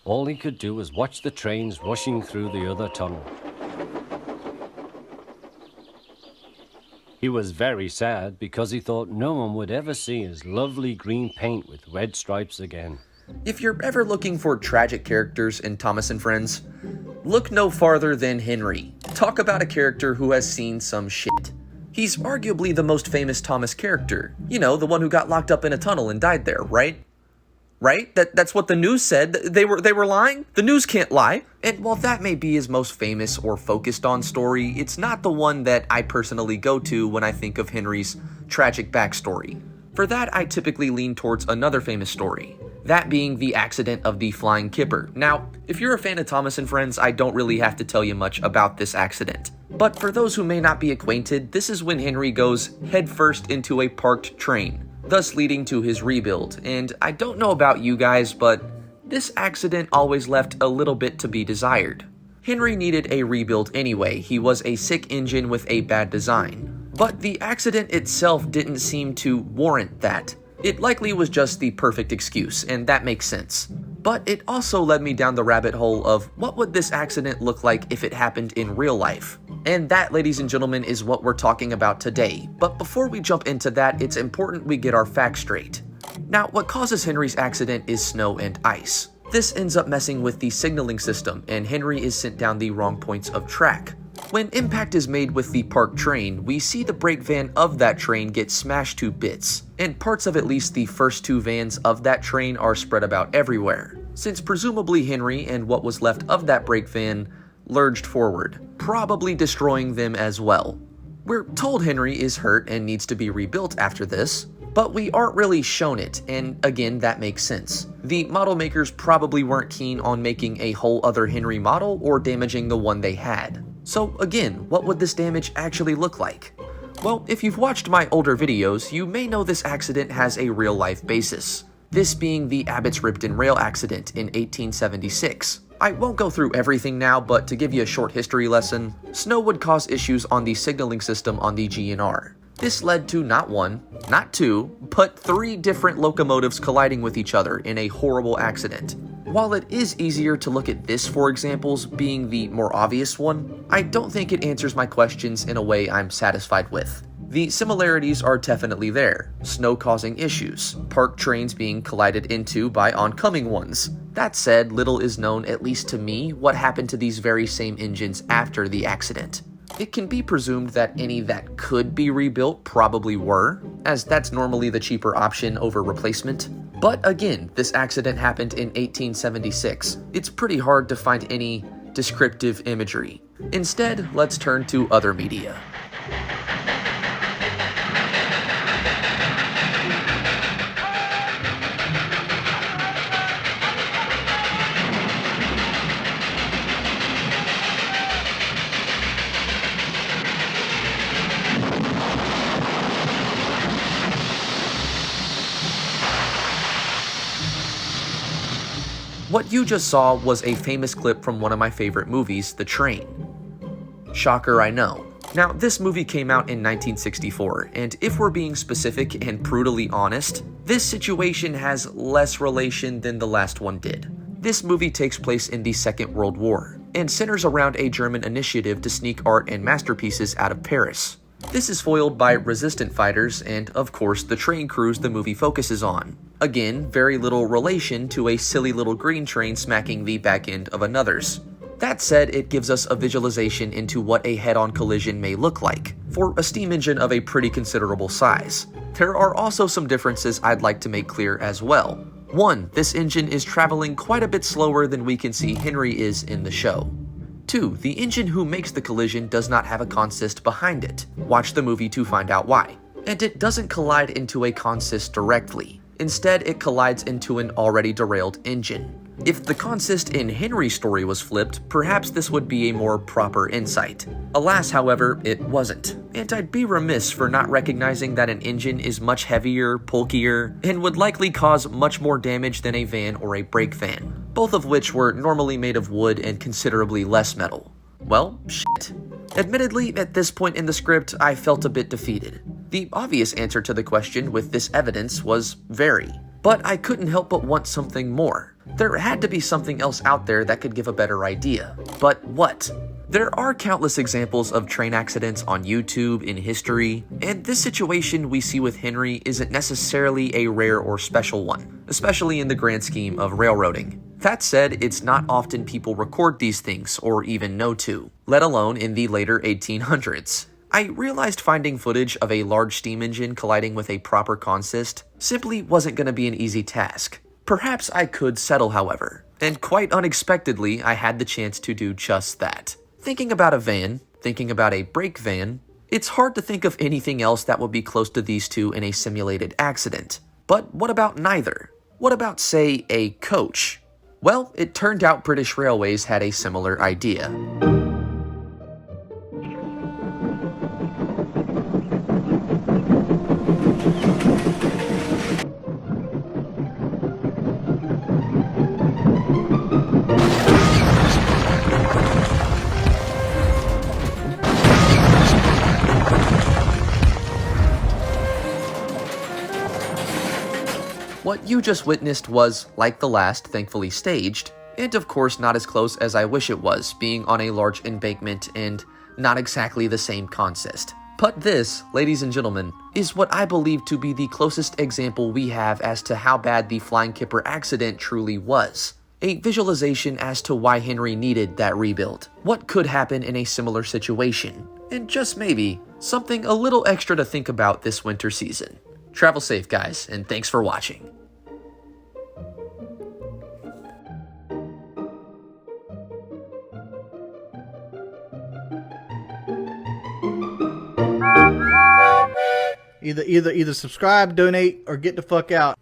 All he could do was watch the trains rushing through the other tunnel. He was very sad because he thought no one would ever see his lovely green paint with red stripes again. If you're ever looking for tragic characters in Thomas and Friends, look no farther than Henry. Talk about a character who has seen some shit. He's arguably the most famous Thomas character. You know, the one who got locked up in a tunnel and died there, right? Right? That's what the news said. They were lying? The news can't lie. And while that may be his most famous or focused on story, it's not the one that I personally go to when I think of Henry's tragic backstory. For that, I typically lean towards another famous story, that being the accident of the Flying Kipper. Now, if you're a fan of Thomas and Friends, I don't really have to tell you much about this accident. But for those who may not be acquainted, this is when Henry goes headfirst into a parked train, thus leading to his rebuild. And I don't know about you guys, but this accident always left a little bit to be desired. Henry needed a rebuild anyway. He was a sick engine with a bad design. But the accident itself didn't seem to warrant that. It likely was just the perfect excuse, and that makes sense. But it also led me down the rabbit hole of what would this accident look like if it happened in real life? And that, ladies and gentlemen, is what we're talking about today. But before we jump into that, it's important we get our facts straight. Now, what causes Henry's accident is snow and ice. This ends up messing with the signaling system, and Henry is sent down the wrong points of track. When impact is made with the parked train, we see the brake van of that train get smashed to bits, and parts of at least the first two vans of that train are spread about everywhere, since presumably Henry and what was left of that brake van lurched forward, probably destroying them as well. We're told Henry is hurt and needs to be rebuilt after this, but we aren't really shown it, and again, that makes sense. The model makers probably weren't keen on making a whole other Henry model or damaging the one they had. So again, what would this damage actually look like? Well, if you've watched my older videos, you may know this accident has a real-life basis. This being the Abbott's Ripton rail accident in 1876. I won't go through everything now, but to give you a short history lesson, snow would cause issues on the signaling system on the GNR. This led to not one, not two, but 3 different locomotives colliding with each other in a horrible accident. While it is easier to look at this for examples being the more obvious one, I don't think it answers my questions in a way I'm satisfied with. The similarities are definitely there, snow causing issues, parked trains being collided into by oncoming ones. That said, little is known, at least to me, what happened to these very same engines after the accident. It can be presumed that any that could be rebuilt probably were, as that's normally the cheaper option over replacement. But again, this accident happened in 1876. It's pretty hard to find any descriptive imagery. Instead, let's turn to other media. What you just saw was a famous clip from one of my favorite movies, The Train. Shocker, I know. Now, this movie came out in 1964, and if we're being specific and brutally honest, this situation has less relation than the last one did. This movie takes place in the Second World War, and centers around a German initiative to sneak art and masterpieces out of Paris. This is foiled by resistant fighters and, of course, the train crews the movie focuses on. Again, very little relation to a silly little green train smacking the back end of another's. That said, it gives us a visualization into what a head-on collision may look like, for a steam engine of a pretty considerable size. There are also some differences I'd like to make clear as well. 1. This engine is traveling quite a bit slower than we can see Henry is in the show. 2. The engine who makes the collision does not have a consist behind it. Watch the movie to find out why. And it doesn't collide into a consist directly. Instead, it collides into an already derailed engine. If the consist in Henry's story was flipped, perhaps this would be a more proper insight. Alas, however, it wasn't. And I'd be remiss for not recognizing that an engine is much heavier, bulkier, and would likely cause much more damage than a van or a brake van, both of which were normally made of wood and considerably less metal. Well, shit. Admittedly, at this point in the script, I felt a bit defeated. The obvious answer to the question with this evidence was very. But I couldn't help but want something more. There had to be something else out there that could give a better idea. But what? There are countless examples of train accidents on YouTube in history, and this situation we see with Henry isn't necessarily a rare or special one, especially in the grand scheme of railroading. That said, it's not often people record these things or even know to, let alone in the later 1800s. I realized finding footage of a large steam engine colliding with a proper consist simply wasn't going to be an easy task. Perhaps I could settle, however, and quite unexpectedly, I had the chance to do just that. Thinking about a van, thinking about a brake van, it's hard to think of anything else that would be close to these two in a simulated accident. But what about neither? What about, say, a coach? Well, it turned out British Railways had a similar idea. What you just witnessed was, like the last, thankfully staged, and of course not as close as I wish it was, being on a large embankment and not exactly the same consist. But this, ladies and gentlemen, is what I believe to be the closest example we have as to how bad the Flying Kipper accident truly was. A visualization as to why Henry needed that rebuild, what could happen in a similar situation, and just maybe, something a little extra to think about this winter season. Travel safe, guys, and thanks for watching. Either subscribe, donate, or get the fuck out.